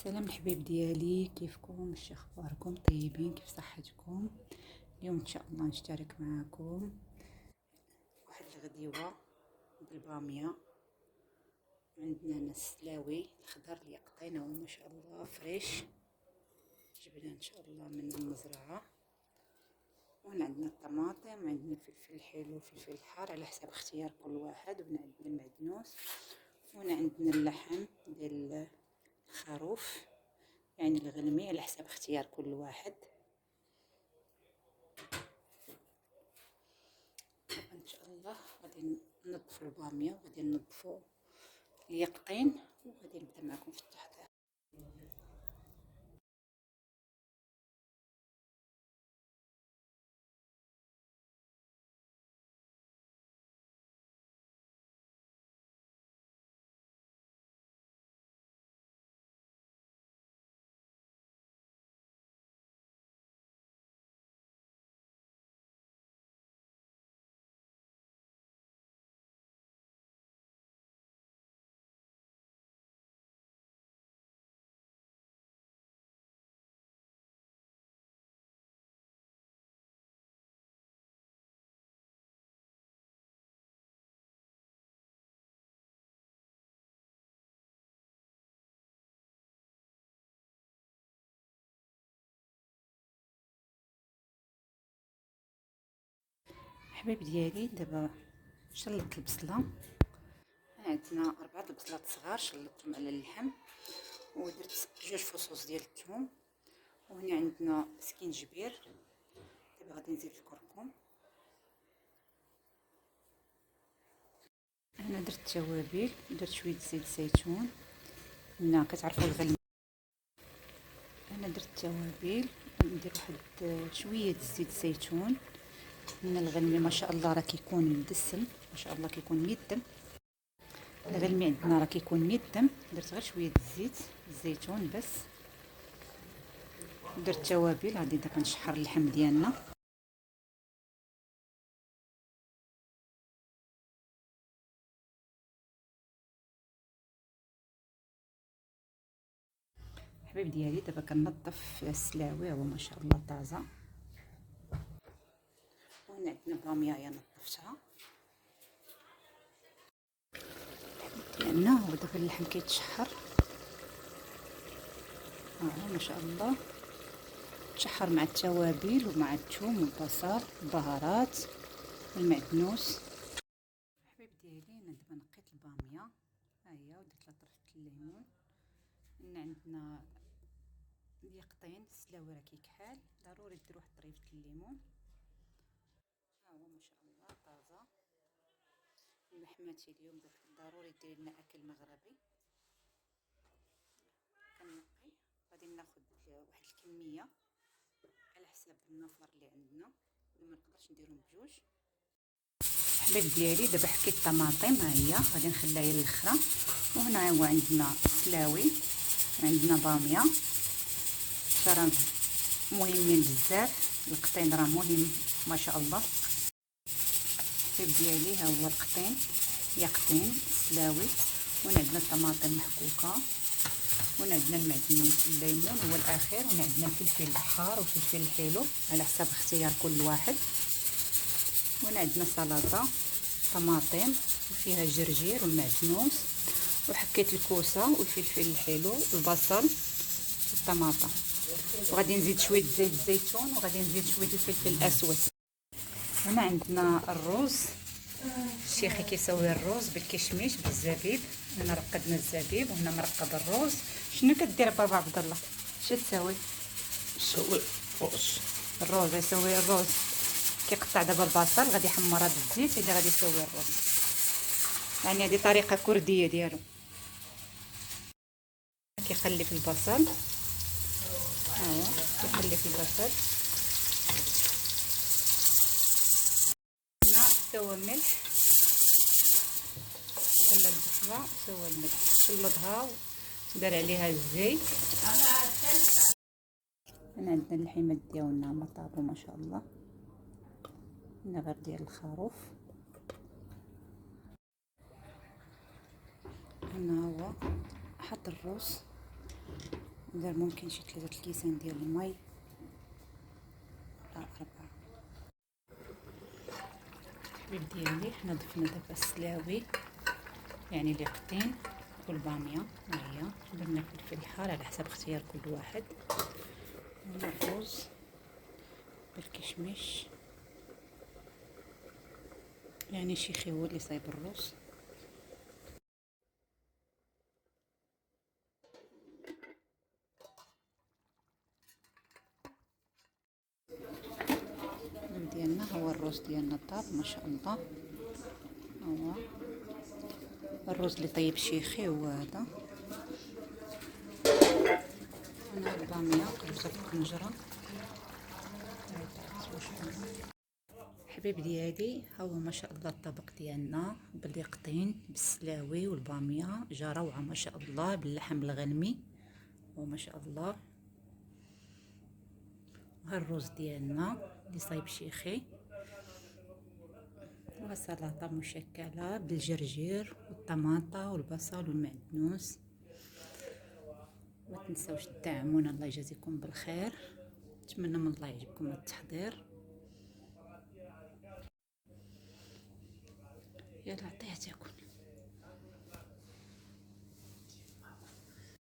سلام الحبايب ديالي، كيفكم؟ اش اخباركم؟ طيبين؟ كيف صحتكم؟ اليوم ان شاء الله نشترك معكم واحد الغديوه بالباميه. عندنا السلاوي الخضر اللي قطيناه ما شاء الله فريش، جبناه ان شاء الله من المزرعه. وهنا عندنا الطماطم، عندنا الفلفل الحلو والفلفل الحار على حسب اختيار كل واحد، وهنا عندنا المعدنوس، وهنا عندنا اللحم ديال الخروف يعني الغنمي على حسب اختيار كل واحد. ان شاء الله غادي ننظفوا الباميه وغادي ننظفوا اليقطين وغادي نبدا معكم في التحضير. حبايب ديالي دابا شلطت البصله، عندنا 4 البصلات صغار شلطتهم على اللحم، ودرت 2 فصوص ديال الثوم، وهنا عندنا سكينجبير. دابا غادي نزيد الكركم. هنا درت التوابل، درت شويه زيت زيتون، هنا كتعرفوا الغل. هنا درت التوابل، ندير واحد شويه زيت الزيتون. هنا الغلمي ما شاء الله راه كيكون مدسم، ما شاء الله كيكون ميدم. الغلمي عندنا راه كيكون ميدم. درت غير شويه الزيت الزيتون بس. درت التوابل، غادي نبدا كنشحر اللحم ديالنا. حبيب ديالي دابا كنظف السلاوي، هو ما شاء الله طازه. وهنا عندنا باميه هي نظفتها ديالنا، هو دابا اللحم كيتشحر. ما شاء الله تشحر مع التوابل ومع الثوم والبصل البهارات والمعدنوس. حبيب ديالي انا دابا نقيت الباميه، ها هي، ودرت لها طرف الليمون. هنا عندنا اليقطين، السلاوي راه كيكحال، ضروري دير واحد طريفه الليمون. ها هو ما شاء الله طازه. لحماتي اليوم ضروري ديري لنا اكل مغربي. كنقي، غادي ناخذ واحد الكميه على حساب النفر اللي عندنا، ما نقدرش نديرهم بجوج. حبيب ديالي دابا حكيت الطماطم، ها هي غادي نخليها هي الاخرى. وهنا هو عندنا سلاوي، عندنا باميه، راه مهمين بزاف. القطين راه مهم ما شاء الله. حبيب ديالي ها هو القطين، يقطين سلاوي. وهنا عندنا الطماطم محكوكه، وهنا عندنا المعدنوس الليمون هو الاخير، وهنا عندنا الفلفل الحار والفلفل الحلو على حسب اختيار كل واحد. وهنا عندنا سلطه طماطم وفيها جرجير والمعدنوس، وحكيت الكوسه والفلفل الحلو والبصل والطماطم. وغادي نزيد شويه زيت الزيتون، وغادي نزيد شويه الفلفل الاسود. هنا عندنا الرز، الشيخي كيسوي الرز بالكشميش بالزبيب. هنا رقدنا الزبيب وهنا مرقد الرز. شنو كدير بابا عبد الله؟ اش تسوي؟ نسوي الرز. الرز يسوي الرز. كيقطع دابا البصل، غادي يحمرها بالزيت اللي غادي يسوي الرز. يعني هذه طريقه كرديه ديالو. كيخلي في البصل، كيخلي في البصل. هنا سوى ملح، خلى البصله سوى الملح، شلطها ودار عليها الزيت. هنا عندنا اللحيمات ديالنا مطابو ما شاء الله. هنا غير ديال الخروف. هنا هو حط الرز ندير ممكن شي 3 الكيسان ديال الماء ولا 4. الحبيب ديالي حنا ضفنا دابا السلاوي يعني اليقطين والباميه هي، درنا فلفل الحار على حسب اختيار كل واحد، الرز بالكشمش يعني شيخي هو اللي صايب الرز. ديالنا هو الرز ديالنا طاب ما شاء الله، هو الرز اللي طيب شيخي هو هذا. انا الباميه قلبتها في الطنجره. حبيب ديالي هو ما شاء الله الطبق ديالنا باليقطين بالسلاوي والباميه، جا روعه ما شاء الله باللحم الغنمي وما شاء الله. وهالرز ديالنا اللي صايب شيخي، وسلطه مشكله بالجرجير والطماطه والبصل والمعدنوس. ما تنساوش تدعمونا، الله يجازيكم بالخير. نتمنى من الله يعجبكم التحضير. يلا عطيه تاكل.